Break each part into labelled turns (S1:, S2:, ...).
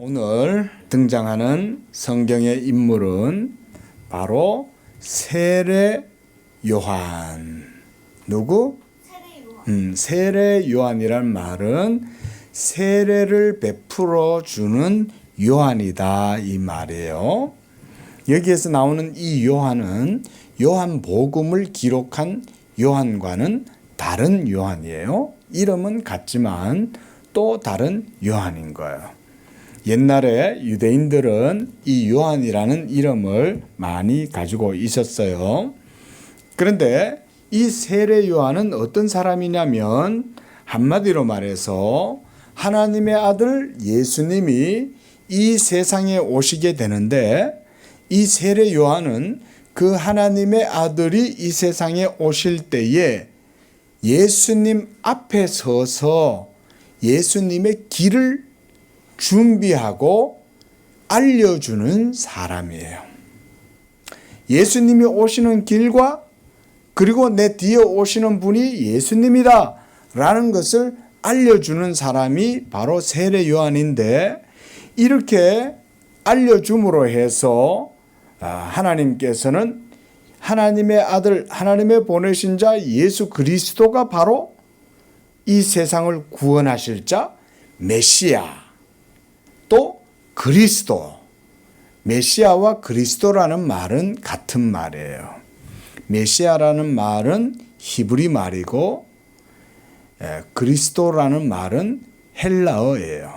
S1: 오늘 등장하는 성경의 인물은 바로 세례 요한. 누구? 세례 요한이란 말은 세례를 베풀어 주는 요한이다 이 말이에요. 여기에서 나오는 이 요한은 요한복음을 기록한 요한과는 다른 요한이에요. 이름은 같지만 또 다른 요한인 거예요. 옛날에 유대인들은 이 요한이라는 이름을 많이 가지고 있었어요. 그런데 이 세례 요한은 어떤 사람이냐면 한마디로 말해서 하나님의 아들 예수님이 이 세상에 오시게 되는데 이 세례 요한은 그 하나님의 아들이 이 세상에 오실 때에 예수님 앞에 서서 예수님의 길을 준비하고 알려주는 사람이에요. 예수님이 오시는 길과 그리고 내 뒤에 오시는 분이 예수님이다 라는 것을 알려주는 사람이 바로 세례 요한인데, 이렇게 알려줌으로 해서 하나님께서는 하나님의 아들, 하나님의 보내신 자 예수 그리스도가 바로 이 세상을 구원하실 자 메시아, 또 그리스도, 메시아와 그리스도라는 말은 같은 말이에요. 메시아라는 말은 히브리 말이고 그리스도라는 말은 헬라어예요.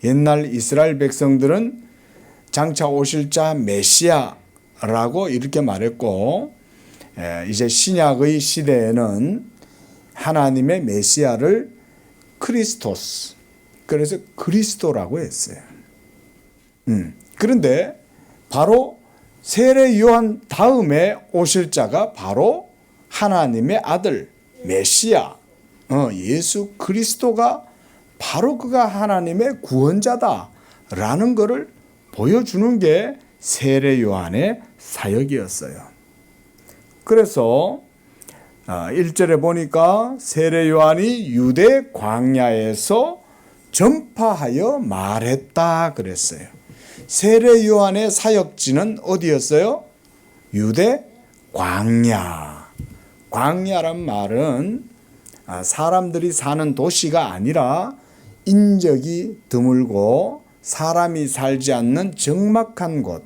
S1: 옛날 이스라엘 백성들은 장차 오실 자 메시아라고 이렇게 말했고, 이제 신약의 시대에는 하나님의 메시아를 크리스토스, 그래서 그리스도라고 했어요. 그런데 바로 세례 요한 다음에 오실 자가 바로 하나님의 아들 메시아, 예수 그리스도가 바로 그가 하나님의 구원자다라는 것을 보여주는 게 세례 요한의 사역이었어요. 그래서 1절에 보니까 세례 요한이 유대 광야에서 전파하여 말했다 그랬어요. 세례 요한의 사역지는 어디였어요? 유대 광야. 광야란 말은 사람들이 사는 도시가 아니라 인적이 드물고 사람이 살지 않는 적막한 곳,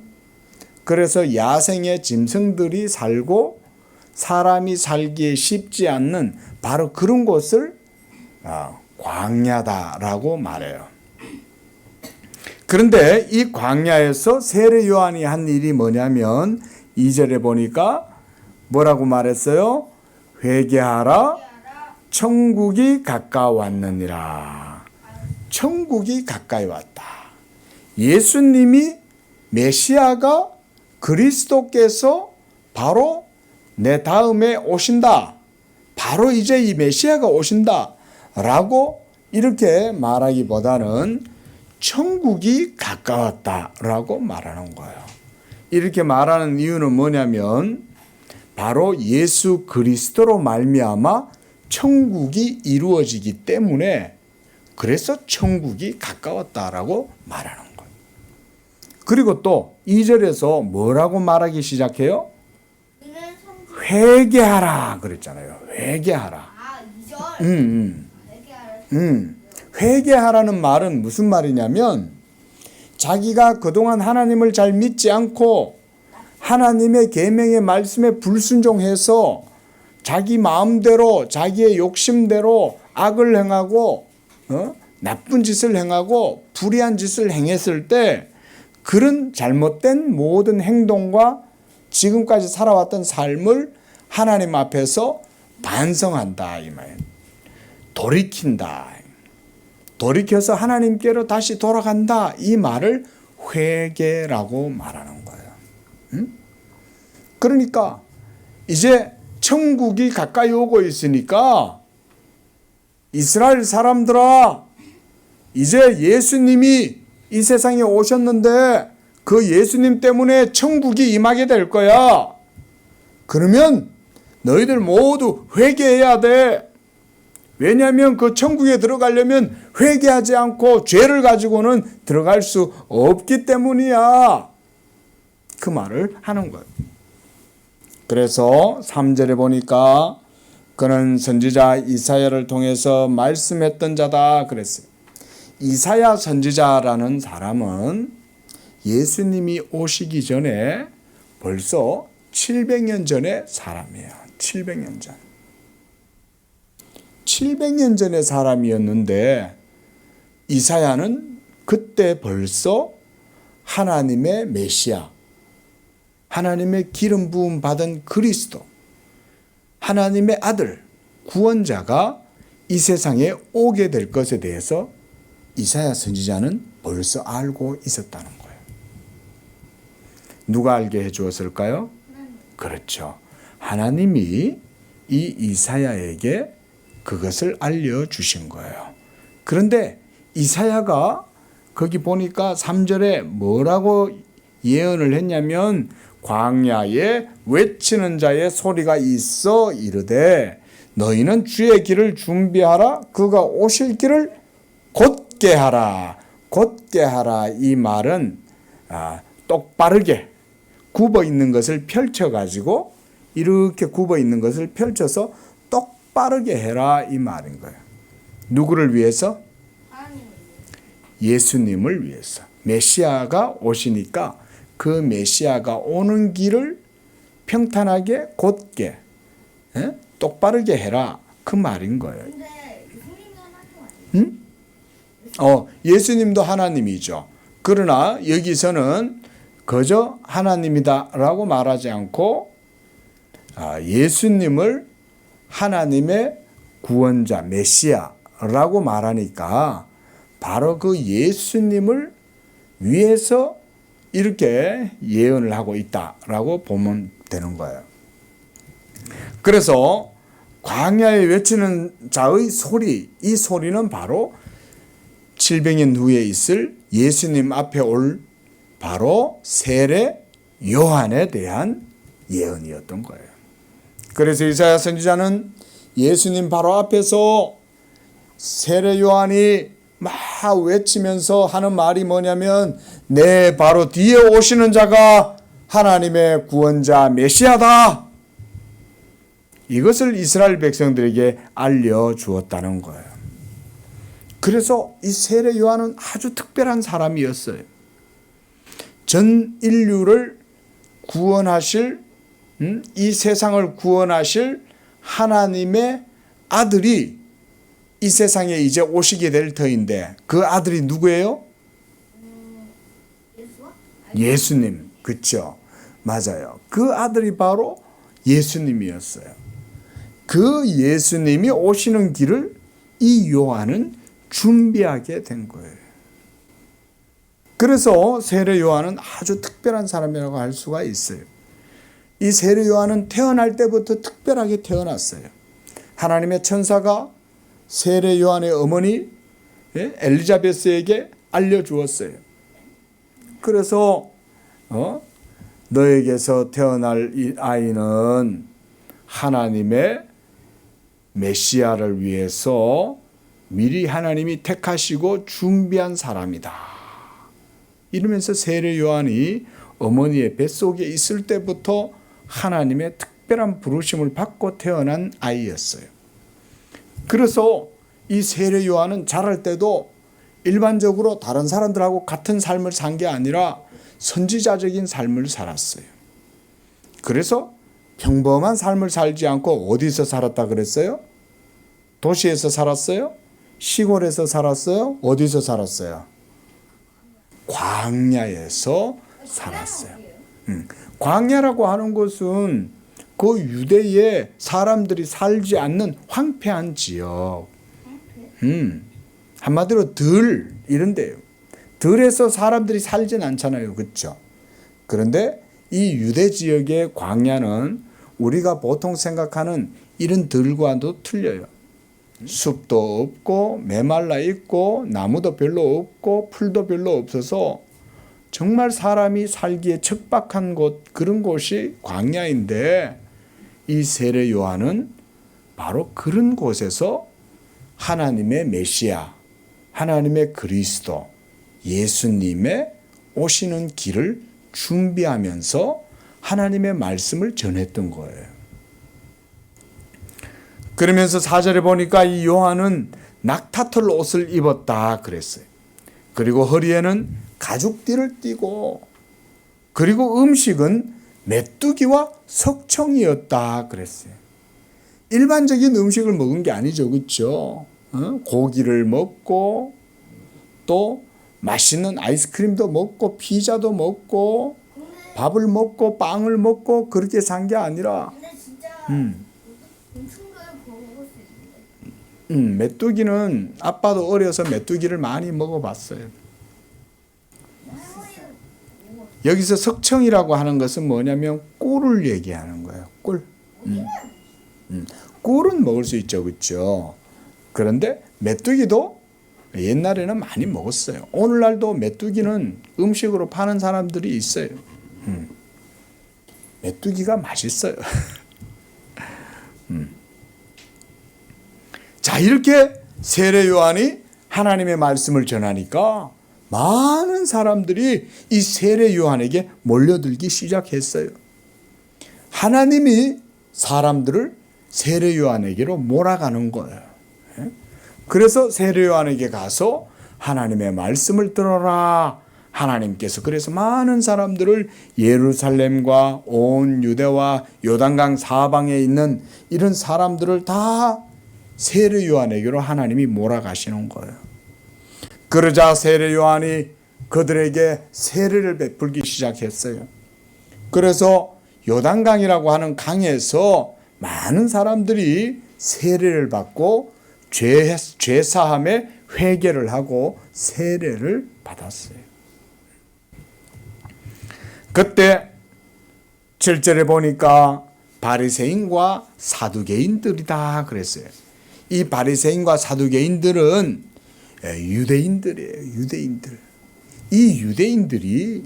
S1: 그래서 야생의 짐승들이 살고 사람이 살기에 쉽지 않는 바로 그런 곳을 광야다라고 말해요. 그런데 이 광야에서 세례 요한이 한 일이 뭐냐면 2절에 보니까 뭐라고 말했어요? 회개하라, 천국이 가까웠느니라. 천국이 가까이 왔다. 예수님이 메시아가 그리스도께서 바로 내 다음에 오신다, 바로 이제 이 메시아가 오신다 라고 이렇게 말하기보다는 천국이 가까웠다라고 말하는 거예요. 이렇게 말하는 이유는 뭐냐면 바로 예수 그리스도로 말미암아 천국이 이루어지기 때문에, 그래서 천국이 가까웠다라고 말하는 거예요. 그리고 또 2절에서 뭐라고 말하기 시작해요? 회개하라 그랬잖아요. 회개하라. 2절. 회개하라는 말은 무슨 말이냐면 자기가 그동안 하나님을 잘 믿지 않고 하나님의 계명의 말씀에 불순종해서 자기 마음대로 자기의 욕심대로 악을 행하고 나쁜 짓을 행하고 불의한 짓을 행했을 때 그런 잘못된 모든 행동과 지금까지 살아왔던 삶을 하나님 앞에서 반성한다 이 말. 돌이킨다. 돌이켜서 하나님께로 다시 돌아간다 이 말을 회개라고 말하는 거예요. 그러니까 이제 천국이 가까이 오고 있으니까 이스라엘 사람들아, 이제 예수님이 이 세상에 오셨는데 그 예수님 때문에 천국이 임하게 될 거야. 그러면 너희들 모두 회개해야 돼. 왜냐하면 그 천국에 들어가려면 회개하지 않고 죄를 가지고는 들어갈 수 없기 때문이야. 그 말을 하는 거예요. 그래서 3절에 보니까 그는 선지자 이사야를 통해서 말씀했던 자다 그랬어요. 이사야 선지자라는 사람은 예수님이 오시기 전에 벌써 700년 전의 사람이에요. 700년 전. 700년 전의 사람이었는데 이사야는 그때 벌써 하나님의 메시아, 하나님의 기름 부음 받은 그리스도, 하나님의 아들, 구원자가 이 세상에 오게 될 것에 대해서 이사야 선지자는 벌써 알고 있었다는 거예요. 누가 알게 해주었을까요? 그렇죠. 하나님이 이 이사야에게 그것을 알려주신 거예요. 그런데 이사야가 거기 보니까 3절에 뭐라고 예언을 했냐면 광야에 외치는 자의 소리가 있어 이르되 너희는 주의 길을 준비하라. 그가 오실 길을 곧게 하라. 곧게 하라. 이 말은 똑바르게 굽어 있는 것을 펼쳐가지고 이렇게 굽어 있는 것을 펼쳐서 똑바르게 해라 이 말인 거예요. 누구를 위해서? 예수님을 위해서. 메시아가 오시니까 그 메시아가 오는 길을 평탄하게 곧게 똑바르게 해라 그 말인 거예요. 응? 예수님도 하나님이죠. 그러나 여기서는 그저 하나님이다라고 말하지 않고 예수님을 하나님의 구원자 메시아라고 말하니까 바로 그 예수님을 위해서 이렇게 예언을 하고 있다라고 보면 되는 거예요. 그래서 광야에 외치는 자의 소리, 이 소리는 바로 700년 후에 있을 예수님 앞에 올 바로 세례 요한에 대한 예언이었던 거예요. 그래서 이사야 선지자는 예수님 바로 앞에서 세례 요한이 막 외치면서 하는 말이 뭐냐면 내 바로 뒤에 오시는 자가 하나님의 구원자 메시아다. 이것을 이스라엘 백성들에게 알려주었다는 거예요. 그래서 이 세례 요한은 아주 특별한 사람이었어요. 전 인류를 구원하실 이 세상을 구원하실 하나님의 아들이 이 세상에 이제 오시게 될 터인데 그 아들이 누구예요? 예수님. 그렇죠. 맞아요. 그 아들이 바로 예수님이었어요. 그 예수님이 오시는 길을 이 요한은 준비하게 된 거예요. 그래서 세례 요한은 아주 특별한 사람이라고 할 수가 있어요. 이 세례 요한은 태어날 때부터 특별하게 태어났어요. 하나님의 천사가 세례 요한의 어머니 엘리자베스에게 알려주었어요. 그래서 너에게서 태어날 이 아이는 하나님의 메시아를 위해서 미리 하나님이 택하시고 준비한 사람이다. 이러면서 세례 요한이 어머니의 뱃속에 있을 때부터 하나님의 특별한 부르심을 받고 태어난 아이였어요. 그래서 이 세례 요한은 자랄 때도 일반적으로 다른 사람들하고 같은 삶을 산 게 아니라 선지자적인 삶을 살았어요. 그래서 평범한 삶을 살지 않고 어디서 살았다 그랬어요? 도시에서 살았어요? 시골에서 살았어요? 어디서 살았어요? 광야에서 살았어요. 광야라고 하는 것은 그 유대에 사람들이 살지 않는 황폐한 지역. 한마디로 들 이런 데요. 들에서 사람들이 살진 않잖아요. 그렇죠? 그런데 이 유대 지역의 광야는 우리가 보통 생각하는 이런 들과도 틀려요. 숲도 없고 메말라 있고 나무도 별로 없고 풀도 별로 없어서 정말 사람이 살기에 척박한 곳, 그런 곳이 광야인데 이 세례 요한은 바로 그런 곳에서 하나님의 메시아, 하나님의 그리스도, 예수님의 오시는 길을 준비하면서 하나님의 말씀을 전했던 거예요. 그러면서 4절에 보니까 이 요한은 낙타털 옷을 입었다 그랬어요. 그리고 허리에는 가죽띠를 띠고, 그리고 음식은 메뚜기와 석청이었다 그랬어요. 일반적인 음식을 먹은 게 아니죠, 그렇죠? 고기를 먹고 또 맛있는 아이스크림도 먹고 피자도 먹고 밥을 먹고 빵을 먹고 그렇게 산 게 아니라.
S2: 근데 진짜 엄청 먹을 수 있는데.
S1: 메뚜기는 아빠도 어려서 메뚜기를 많이 먹어봤어요. 여기서 석청이라고 하는 것은 뭐냐면 꿀을 얘기하는 거예요. 꿀. 꿀은 먹을 수 있죠, 그렇죠? 그런데 메뚜기도 옛날에는 많이 먹었어요. 오늘날도 메뚜기는 음식으로 파는 사람들이 있어요. 메뚜기가 맛있어요. 자, 이렇게 세례 요한이 하나님의 말씀을 전하니까 많은 사람들이 이 세례 요한에게 몰려들기 시작했어요. 하나님이 사람들을 세례 요한에게로 몰아가는 거예요. 그래서 세례 요한에게 가서 하나님의 말씀을 들어라. 하나님께서 그래서 많은 사람들을 예루살렘과 온 유대와 요단강 사방에 있는 이런 사람들을 다 세례 요한에게로 하나님이 몰아가시는 거예요. 그러자 세례 요한이 그들에게 세례를 베풀기 시작했어요. 그래서 요단강이라고 하는 강에서 많은 사람들이 세례를 받고 죄사함에 회개를 하고 세례를 받았어요. 그때 7절에 보니까 바리새인과 사두개인들이다 그랬어요. 이 바리새인과 사두개인들은 유대인들이에요. 유대인들. 이 유대인들이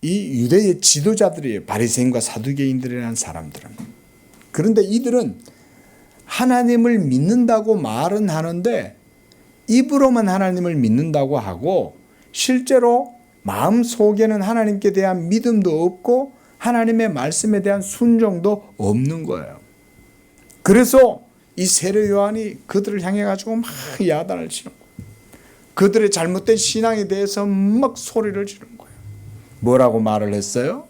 S1: 이 유대의 지도자들이에요. 바리새인과 사두개인들이라는 사람들은. 그런데 이들은 하나님을 믿는다고 말은 하는데 입으로만 하나님을 믿는다고 하고 실제로 마음속에는 하나님께 대한 믿음도 없고 하나님의 말씀에 대한 순종도 없는 거예요. 그래서 이 세례 요한이 그들을 향해 가지고 막 야단을 치는 거예요. 그들의 잘못된 신앙에 대해서 막 소리를 지르는 거예요. 뭐라고 말을 했어요?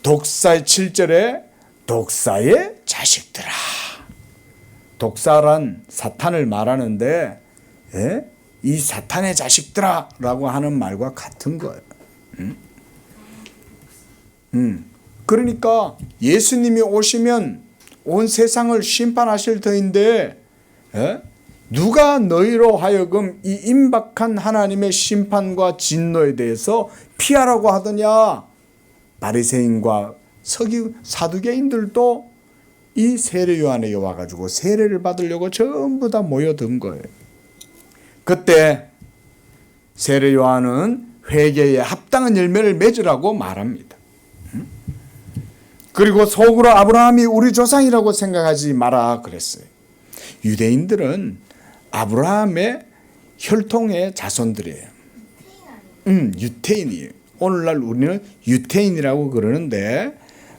S1: 독사의 7절에 독사의 자식들아. 독사란 사탄을 말하는데 이 사탄의 자식들아 라고 하는 말과 같은 거예요. 그러니까 예수님이 오시면 온 세상을 심판하실 터인데 누가 너희로 하여금 이 임박한 하나님의 심판과 진노에 대해서 피하라고 하더냐. 바리새인과 사두개인들도 이 세례 요한에게 와가지고 세례를 받으려고 전부 다 모여든 거예요. 그때 세례 요한은 회개에 합당한 열매를 맺으라고 말합니다. 그리고 속으로 아브라함이 우리 조상이라고 생각하지 마라 그랬어요. 유대인들은 아브라함의 혈통의 자손들이에요. 유태인이에요. 오늘날 우리는 유태인이라고 그러는데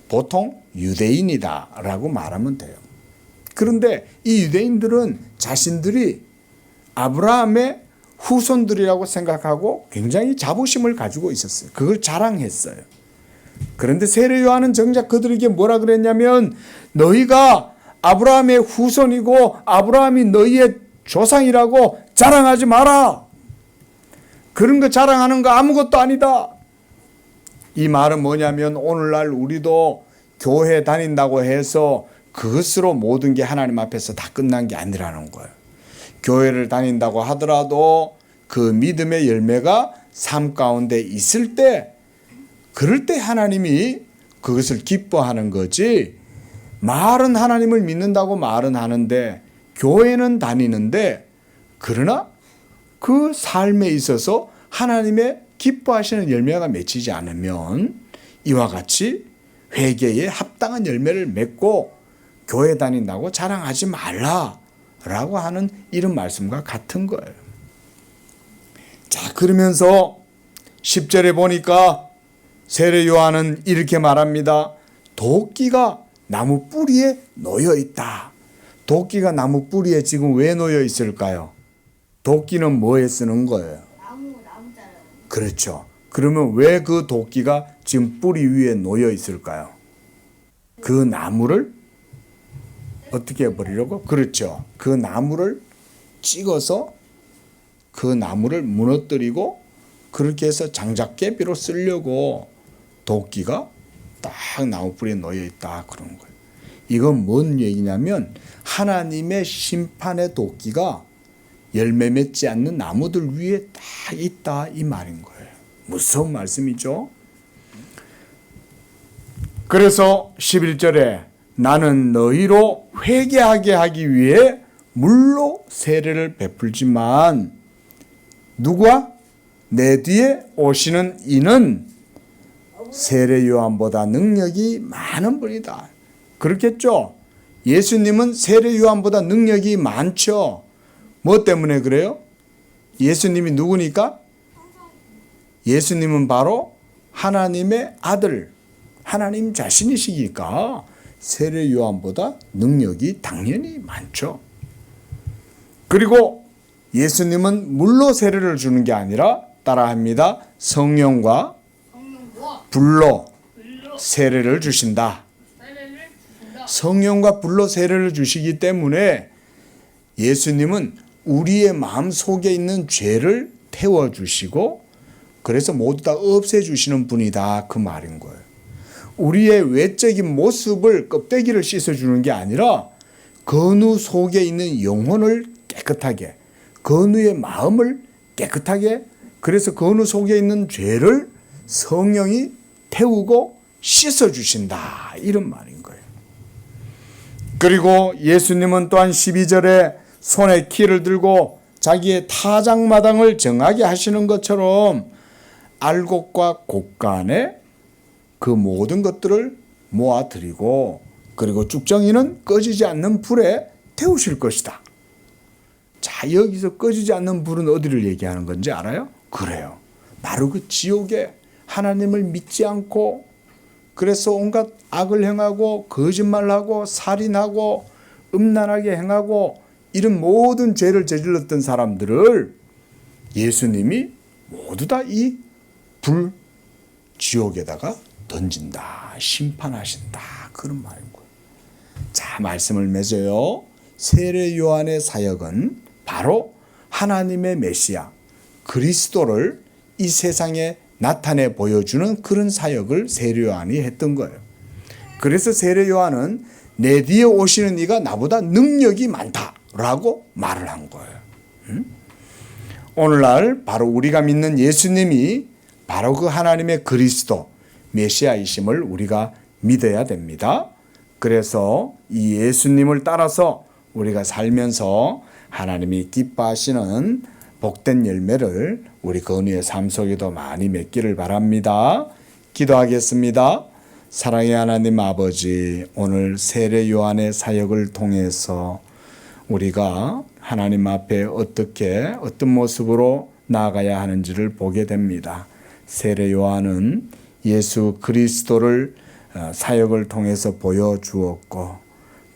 S1: 보통 유대인이다라고 말하면 돼요. 그런데 이 유대인들은 자신들이 아브라함의 후손들이라고 생각하고 굉장히 자부심을 가지고 있었어요. 그걸 자랑했어요. 그런데 세례 요한은 정작 그들에게 뭐라 그랬냐면 너희가 아브라함의 후손이고 아브라함이 너희의 조상이라고 자랑하지 마라. 그런 거 자랑하는 거 아무것도 아니다. 이 말은 뭐냐면 오늘날 우리도 교회 다닌다고 해서 그것으로 모든 게 하나님 앞에서 다 끝난 게 아니라는 거예요. 교회를 다닌다고 하더라도 그 믿음의 열매가 삶 가운데 있을 때 그럴 때 하나님이 그것을 기뻐하는 거지. 말은 하나님을 믿는다고 말은 하는데 교회는 다니는데 그러나 그 삶에 있어서 하나님의 기뻐하시는 열매가 맺히지 않으면 이와 같이 회개에 합당한 열매를 맺고 교회 다닌다고 자랑하지 말라 라고 하는 이런 말씀과 같은 거예요. 자, 그러면서 10절에 보니까 세례 요한은 이렇게 말합니다. 도끼가 나무 뿌리에 놓여 있다. 도끼가 나무 뿌리에 지금 왜 놓여 있을까요? 도끼는 뭐에 쓰는 거예요?
S2: 나무 자르는.
S1: 그렇죠. 그러면 왜 그 도끼가 지금 뿌리 위에 놓여 있을까요? 그 나무를 어떻게 해버리려고? 그렇죠. 그 나무를 찍어서 그 나무를 무너뜨리고 그렇게 해서 장작개비로 쓰려고 도끼가 딱 나무 뿌리에 놓여 있다 그런 거예요. 이건 뭔 얘기냐면 하나님의 심판의 도끼가 열매 맺지 않는 나무들 위에 딱 있다 이 말인 거예요. 무서운 말씀이죠. 그래서 11절에 나는 너희로 회개하게 하기 위해 물로 세례를 베풀지만 누구와? 내 뒤에 오시는 이는 세례 요한보다 능력이 많은 분이다. 그렇겠죠? 예수님은 세례 요한보다 능력이 많죠. 뭐 때문에 그래요? 예수님이 누구니까? 예수님은 바로 하나님의 아들, 하나님 자신이시니까 세례 요한보다 능력이 당연히 많죠. 그리고 예수님은 물로 세례를 주는 게 아니라 따라합니다. 성령과 불로 세례를 주신다. 성령과 불로 세례를 주시기 때문에 예수님은 우리의 마음 속에 있는 죄를 태워주시고 그래서 모두 다 없애주시는 분이다 그 말인 거예요. 우리의 외적인 모습을 껍데기를 씻어주는 게 아니라 건우 속에 있는 영혼을 깨끗하게 건우의 마음을 깨끗하게 그래서 건우 속에 있는 죄를 성령이 태우고 씻어주신다 이런 말인 거예요. 그리고 예수님은 또한 12절에 손에 키를 들고 자기의 타작마당을 정하게 하시는 것처럼 알곡과 곡간에 그 모든 것들을 모아드리고 그리고 쭉정이는 꺼지지 않는 불에 태우실 것이다. 자, 여기서 꺼지지 않는 불은 어디를 얘기하는 건지 알아요? 그래요. 바로 그 지옥에 하나님을 믿지 않고 그래서 온갖 악을 행하고 거짓말하고 살인하고 음란하게 행하고 이런 모든 죄를 저질렀던 사람들을 예수님이 모두 다 이 불 지옥에다가 던진다. 심판하신다. 그런 말인 거예요. 자, 말씀을 맺어요. 세례 요한의 사역은 바로 하나님의 메시아 그리스도를 이 세상에 나타내 보여주는 그런 사역을 세례 요한이 했던 거예요. 그래서 세례 요한은 내 뒤에 오시는 이가 나보다 능력이 많다라고 말을 한 거예요. 오늘날 바로 우리가 믿는 예수님이 바로 그 하나님의 그리스도 메시아이심을 우리가 믿어야 됩니다. 그래서 이 예수님을 따라서 우리가 살면서 하나님이 기뻐하시는 복된 열매를 우리 건우의 삶 속에도 많이 맺기를 바랍니다. 기도하겠습니다. 사랑의 하나님 아버지, 오늘 세례 요한의 사역을 통해서 우리가 하나님 앞에 어떤 모습으로 나아가야 하는지를 보게 됩니다. 세례 요한은 예수 그리스도를 사역을 통해서 보여주었고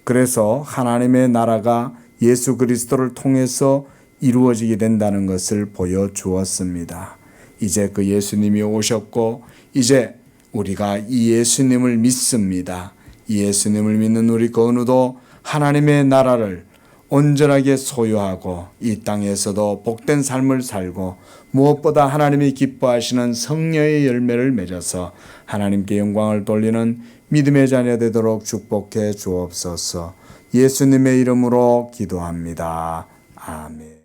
S1: 그래서 하나님의 나라가 예수 그리스도를 통해서 이루어지게 된다는 것을 보여주었습니다. 이제 그 예수님이 오셨고 이제 우리가 이 예수님을 믿습니다. 이 예수님을 믿는 우리 건우도 하나님의 나라를 온전하게 소유하고 이 땅에서도 복된 삶을 살고 무엇보다 하나님이 기뻐하시는 성령의 열매를 맺어서 하나님께 영광을 돌리는 믿음의 자녀 되도록 축복해 주옵소서. 예수님의 이름으로 기도합니다. 아멘.